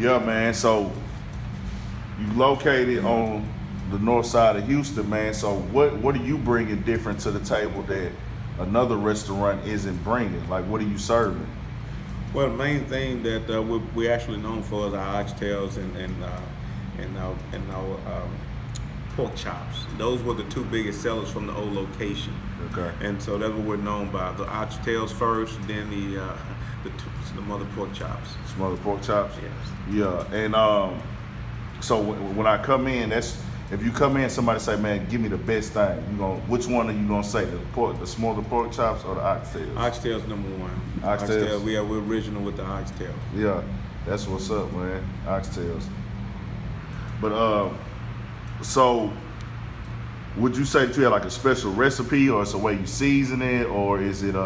Yeah, man. So you located on the north side of Houston, man. So what are you bringing different to the table that another restaurant isn't bringing? Like, what are you serving? Well, the main thing that we're actually known for is our oxtails and our pork chops. Those were the two biggest sellers from the old location. Okay. And so that's what we're known by: the oxtails first, then the mother pork chops. Smothered pork chops. Yes. Yeah, and so when I come in, if you come in, somebody say, "Man, give me the best thing." Which one are you gonna say? The smothered pork chops or the oxtails? Oxtails number one. Oxtails. We're original with the oxtail. Yeah, that's what's up, man. Oxtails. But so would you say that you have like a special recipe, or it's a way you season it, or is it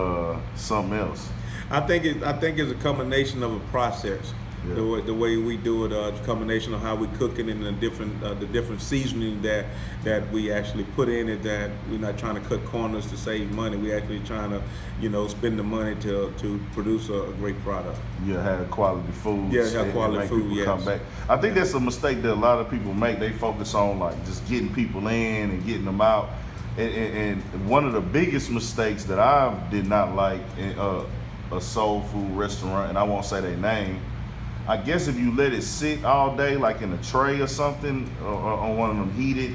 something else? I think it's a combination of a process. Yeah. The way we do it, a combination of how we cook it and the different seasoning that we actually put in it. That we're not trying to cut corners to save money. We're actually trying to, spend the money to produce a great product. Yeah, have quality food. Yeah, have quality food. Yes. Come back. I think that's a mistake that a lot of people make. They focus on like just getting people in and getting them out. And one of the biggest mistakes that I did not like in a soul food restaurant, and I won't say their name. I guess if you let it sit all day, like in a tray or something, or on one of them heated,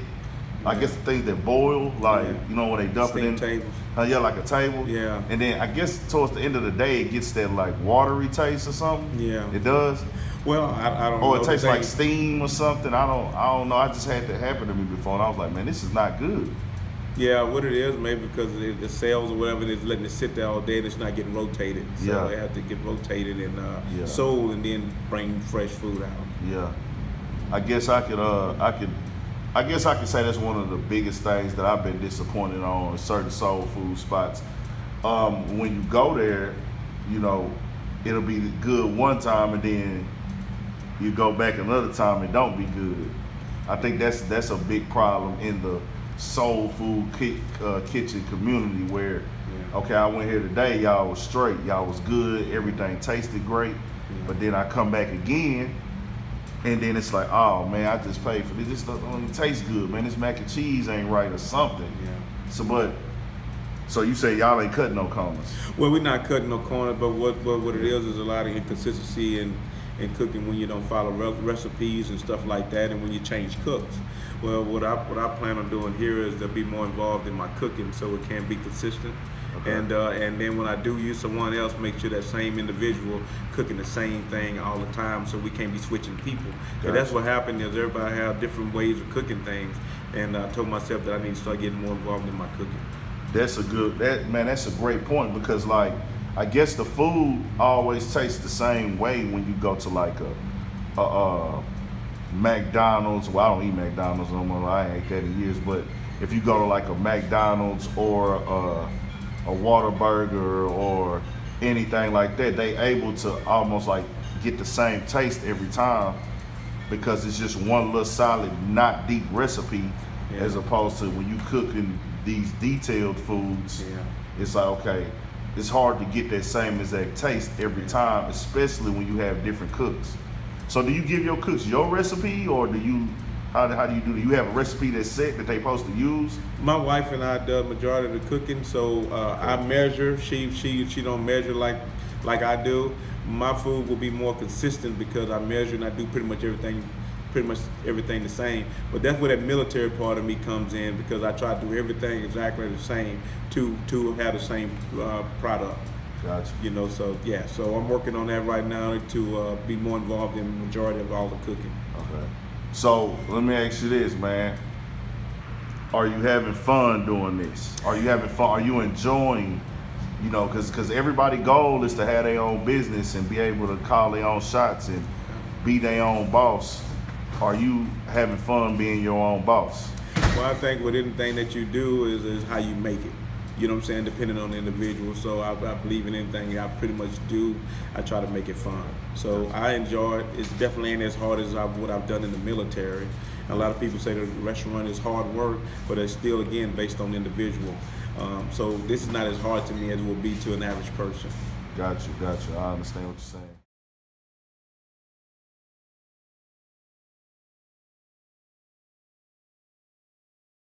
I guess the things that boil, like, when they dump it in. Tables. Yeah, like a table. Yeah. And then I guess towards the end of the day, it gets that like watery taste or something. Yeah. It does. Well, I don't know. Or it tastes like steam or something. I don't know. I just had that happen to me before, and I was like, man, this is not good. Yeah, what it is, maybe because the cells or whatever, it's letting it sit there all day and it's not getting rotated. So they have to get rotated and sold and then bring fresh food out. Yeah, I guess I could say that's one of the biggest things that I've been disappointed on in certain soul food spots. When you go there, it'll be good one time and then you go back another time and don't be good. I think that's a big problem in the soul food kitchen community where, okay, I went here today, y'all was straight, y'all was good, everything tasted great, but then I come back again, and then it's like, oh man, I just paid for this. This don't even taste good, man. This mac and cheese ain't right or something. Yeah. So you say y'all ain't cutting no corners? Well, we're not cutting no corners, but what it is a lot of inconsistency in cooking when you don't follow recipes and stuff like that, and when you change cooks. Well, what I plan on doing here is to be more involved in my cooking so it can be consistent. Okay. And then when I do use someone else, make sure that same individual cooking the same thing all the time, so we can't be switching people. Gotcha. That's what happened is everybody have different ways of cooking things, and I told myself that I need to start getting more involved in my cooking. That's a great point, because like, I guess the food always tastes the same way when you go to like a McDonald's. Well, I don't eat McDonald's no more. I ain't ate that in years. But if you go to like a McDonald's or a Whataburger or anything like that, they able to almost like get the same taste every time, because it's just one little solid, not deep recipe, as opposed to when you cooking these detailed foods. It's like, okay, it's hard to get that same exact taste every time, especially when you have different cooks. So do you give your cooks your recipe, or do you, how do you do it? You have a recipe that's set that they supposed to use? My wife and I do the majority of the cooking, so I measure. She don't measure like I do. My food will be more consistent because I measure and I do pretty much everything the same. But that's where that military part of me comes in, because I try to do everything exactly the same to have the same product. Gotcha. So I'm working on that right now to be more involved in the majority of all the cooking. Okay. So let me ask you this, man. Are you having fun doing this? Are you having fun? Are you enjoying, because everybody's goal is to have their own business and be able to call their own shots and be their own boss. Are you having fun being your own boss? Well, I think with anything that you do is how you make it. You know what I'm saying? Depending on the individual. So I believe in anything I pretty much do, I try to make it fun. So I enjoy it. It's definitely ain't as hard as what I've done in the military. And a lot of people say the restaurant is hard work, but it's still, again, based on the individual. So this is not as hard to me as it would be to an average person. Got you. I understand what you're saying.